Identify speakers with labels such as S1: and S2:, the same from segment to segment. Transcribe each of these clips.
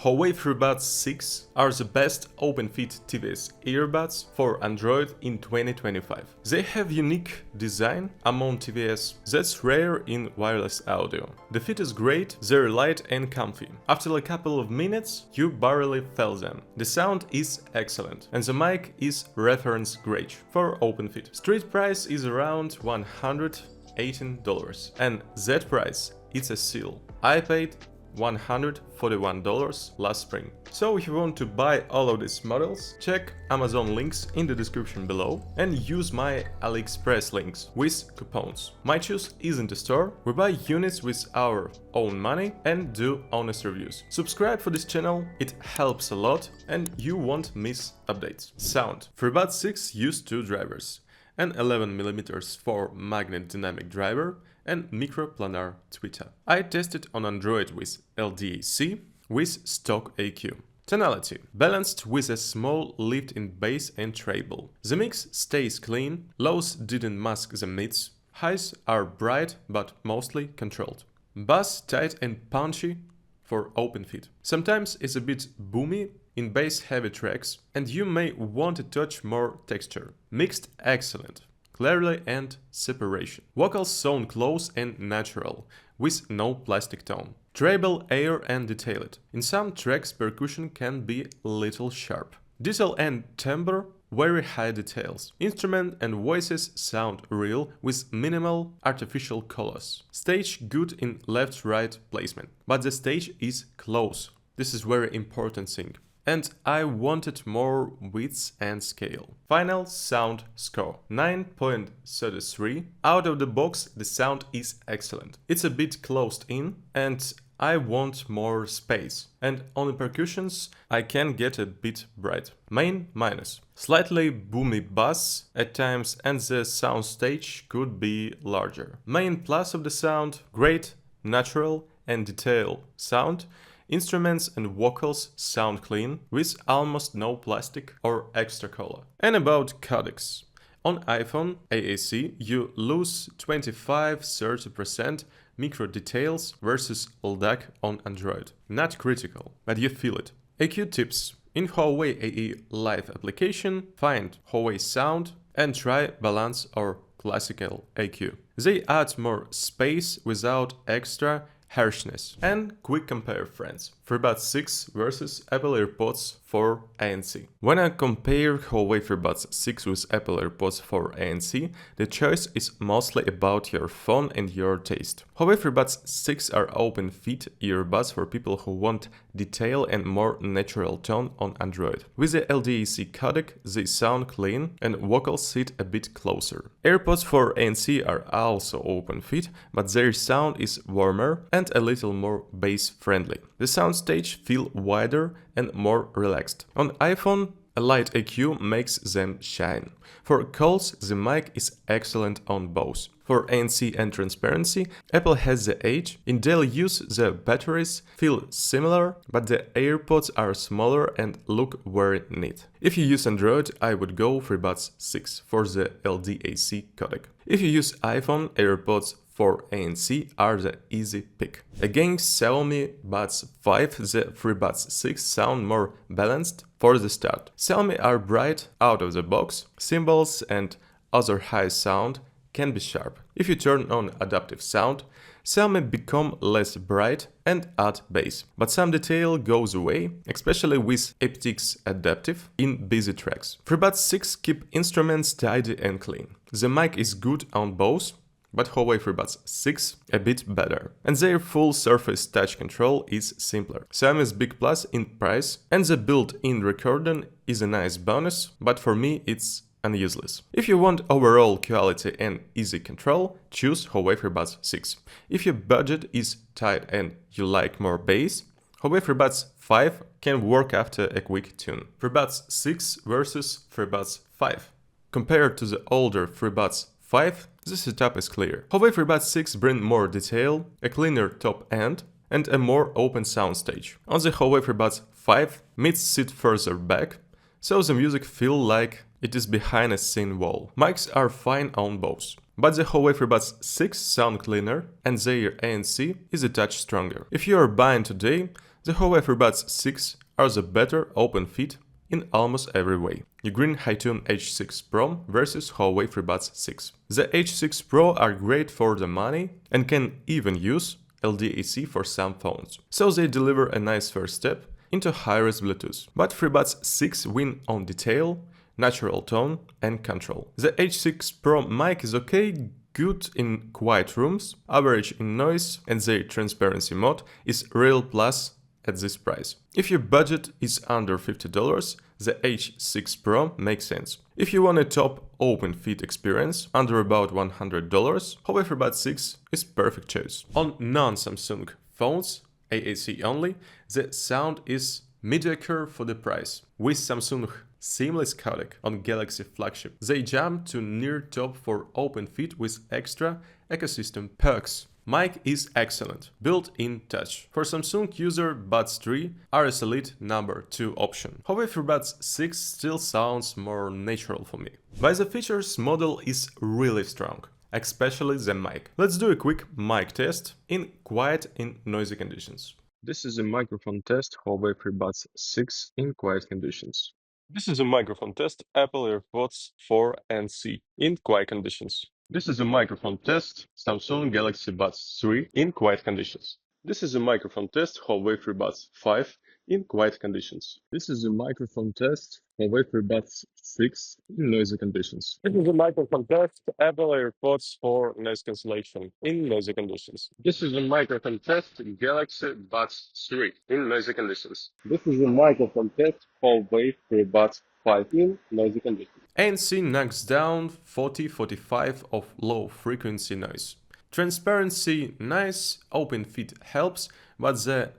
S1: Huawei FreeBuds 6 are the best open-fit TVS earbuds for Android in 2025. They have unique design among TVS that's rare in wireless audio. The fit is great, they're light and comfy. After a couple of minutes, you barely feel them. The sound is excellent, and the mic is reference grade for open fit. Street price is around $118, and that price is a steal. I paid $141 last spring. So if you want to buy all of these models, check Amazon links in the description below and use my AliExpress links with coupons. MyChooz isn't a store, we buy units with our own money and do honest reviews. Subscribe for this channel, it helps a lot and you won't miss updates. Sound. FreeBuds 6 used two drivers, an 11mm for magnet dynamic driver and microplanar tweeter. I tested on Android with LDAC with stock AQ. Tonality. Balanced with a small lift in bass and treble. The mix stays clean, lows didn't mask the mids, highs are bright but mostly controlled. Bass tight and punchy for open fit. Sometimes it's a bit boomy in bass heavy tracks and you may want a touch more texture. Mixed excellent. Clearly and separation. Vocals sound close and natural, with no plastic tone. Treble, air and detailed. In some tracks percussion can be little sharp. Detail and timbre, very high details. Instrument and voices sound real with minimal artificial colors. Stage good in left-right placement, but the stage is close. This is very important thing. And I wanted more width and scale. Final sound score 9.33. Out of the box the sound is excellent. It's a bit closed in and I want more space. And on the percussions I can get a bit bright. Main minus. Slightly boomy bass at times and the sound stage could be larger. Main plus of the sound, great, natural and detailed sound. Instruments and vocals sound clean, with almost no plastic or extra color. And about codecs. On iPhone AAC you lose 25–30% micro details versus LDAC on Android. Not critical, but you feel it. AQ tips. In Huawei AE Live application, find Huawei Sound and try Balance or Classical AQ. They add more space without extra harshness. And quick compare friends. FreeBuds 6 versus Apple AirPods 4 ANC. When I compare Huawei FreeBuds 6 with Apple AirPods 4 ANC, the choice is mostly about your phone and your taste. Huawei FreeBuds 6 are open fit earbuds for people who want detail and more natural tone on Android. With the LDAC codec, they sound clean and vocals sit a bit closer. AirPods 4 ANC are also open fit, but their sound is warmer and a little more bass friendly. The sound stage feel wider and more relaxed. On iPhone, a light EQ makes them shine. For calls, the mic is excellent on both. For ANC and transparency, Apple has the edge. In daily use, the batteries feel similar, but the AirPods are smaller and look very neat. If you use Android, I would go FreeBuds 6 for the LDAC codec. If you use iPhone, AirPods 4 ANC are the easy pick. Against Xiaomi Buds 5, the FreeBuds 6 sound more balanced for the start. Xiaomi are bright out of the box, cymbals and other high sound can be sharp. If you turn on adaptive sound, Xiaomi become less bright and add bass. But some detail goes away, especially with aptX adaptive in busy tracks. FreeBuds 6 keep instruments tidy and clean. The mic is good on both, but Huawei FreeBuds 6 a bit better. And their full surface touch control is simpler. Xiaomi's big plus in price, and the built-in recording is a nice bonus, but for me it's useless. If you want overall quality and easy control, choose Huawei FreeBuds 6. If your budget is tight and you like more bass, Huawei FreeBuds 5 can work after a quick tune. FreeBuds 6 versus FreeBuds 5. Compared to the older FreeBuds 5, the setup is clear. Huawei FreeBuds 6 bring more detail, a cleaner top end, and a more open soundstage. On the Huawei FreeBuds 5, mids sit further back, so the music feels like it is behind a thin wall. Mics are fine on both, but the Huawei FreeBuds 6 sound cleaner and their ANC is a touch stronger. If you are buying today, The Huawei FreeBuds 6 are the better open fit in almost every way. Ugreen Hitune H6 Pro versus Huawei FreeBuds 6. The H6 Pro are great for the money and can even use LDAC for some phones, so they deliver a nice first step into high-res Bluetooth. But FreeBuds 6 win on detail, natural tone and control. The H6 Pro mic is okay, good in quiet rooms, average in noise, and their transparency mode is real plus at this price. If your budget is under $50, the H6 Pro makes sense. If you want a top open fit experience under about $100, Huawei FreeBuds 6 is perfect choice. On non-Samsung phones, AAC only, the sound is mediocre for the price. With Samsung seamless codec on Galaxy flagship, they jump to near top for open fit with extra ecosystem perks. Mic is excellent, built-in touch. For Samsung user, Buds 3 are a solid number 2 option. Huawei FreeBuds 6 still sounds more natural for me. By the features, model is really strong, especially the mic. Let's do a quick mic test in quiet and noisy conditions. This is a microphone test Huawei FreeBuds 6 in quiet conditions. This is a microphone test Apple AirPods 4 and C in quiet conditions. This is a microphone test Samsung Galaxy Buds 3 in quiet conditions. This is a microphone test Huawei FreeBuds 5 in quiet conditions. This is a microphone test Huawei FreeBuds 6 in noisy conditions. This is a microphone test Apple AirPods 4 noise cancellation in noisy conditions. This is a microphone test Galaxy Buds 3 in noisy conditions. This is a microphone test Huawei FreeBuds 5 in noisy conditions. ANC knocks down 40-45 of low frequency noise. Transparency nice, open fit helps, but the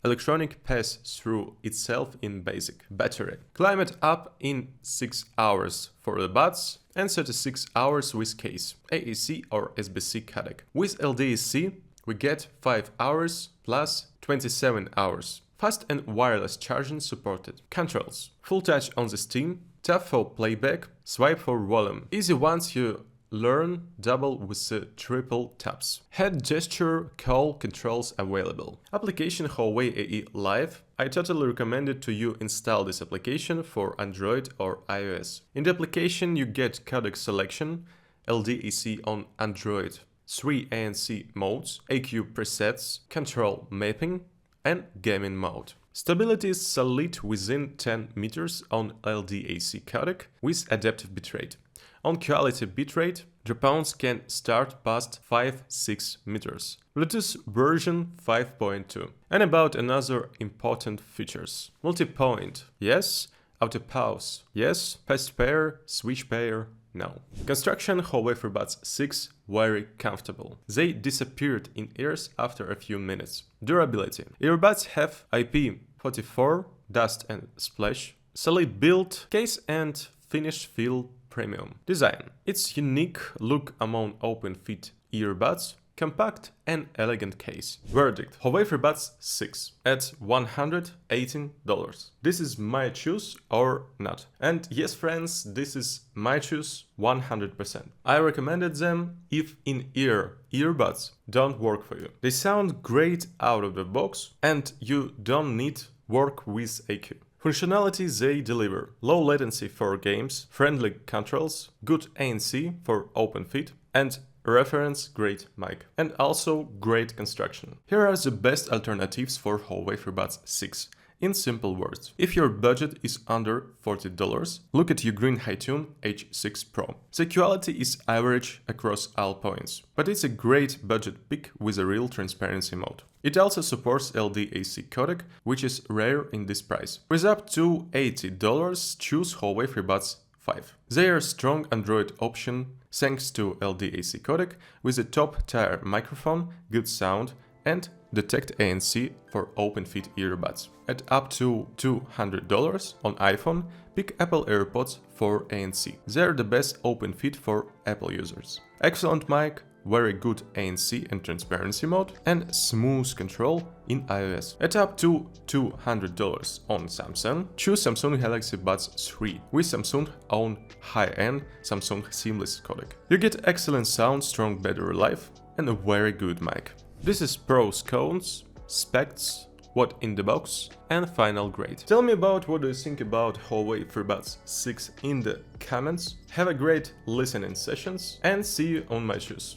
S1: electronic pass through itself in basic. Battery. Climate up in 6 hours for the buds and 36 hours with case, AAC or SBC codec. With LDAC we get 5 hours plus 27 hours. Fast and wireless charging supported. Controls. Full touch on the Steam, tap for playback, swipe for volume. Easy once you learn, double with the triple taps. Head gesture call controls available. Application Huawei AE Live. I totally recommend it to you install this application for Android or iOS. In the application you get codec selection, LDAC on Android, 3 ANC modes, AQ presets, control mapping, and gaming mode. Stability is solid within 10 meters on LDAC codec with adaptive bitrate. On quality bitrate, dropouts can start past 5-6 meters. Bluetooth version 5.2. And about another important features. Multi-point, yes. Auto pause, yes. Fast pair, switch pair, no. Construction Huawei FreeBuds 6 very comfortable. They disappeared in ears after a few minutes. Durability. Earbuds have IP44, dust and splash, solid build, case and finish feel premium. Design. Its unique look among open fit earbuds, compact and elegant case. Verdict. Huawei FreeBuds 6 at $118. This is MyChooz or not? And yes friends, this is MyChooz 100%. I recommended them if in-ear earbuds don't work for you. They sound great out of the box and you don't need work with AQ. Functionality they deliver. Low latency for games, friendly controls, good ANC for open fit, and reference great mic. And also great construction. Here are the best alternatives for Huawei FreeBuds 6. In simple words, if your budget is under $40, look at Ugreen Hitune H6 Pro. The quality is average across all points, but it's a great budget pick with a real transparency mode. It also supports LDAC codec, which is rare in this price. With up to $80, choose Huawei FreeBuds 5. They are strong Android option thanks to LDAC codec with a top-tier microphone, good sound, and detect ANC for open fit earbuds. At up to $200 on iPhone, pick Apple AirPods for ANC. They're the best open fit for Apple users. Excellent mic, very good ANC and transparency mode, and smooth control in iOS. At up to $200 on Samsung, choose Samsung Galaxy Buds 3 with Samsung own high-end Samsung seamless codec. You get excellent sound, strong battery life, and a very good mic. This is pros, cons, specs, what in the box, and final grade. Tell me about what do you think about Huawei FreeBuds 6 in the comments. Have a great listening sessions and see you on MyChooz.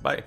S1: Bye!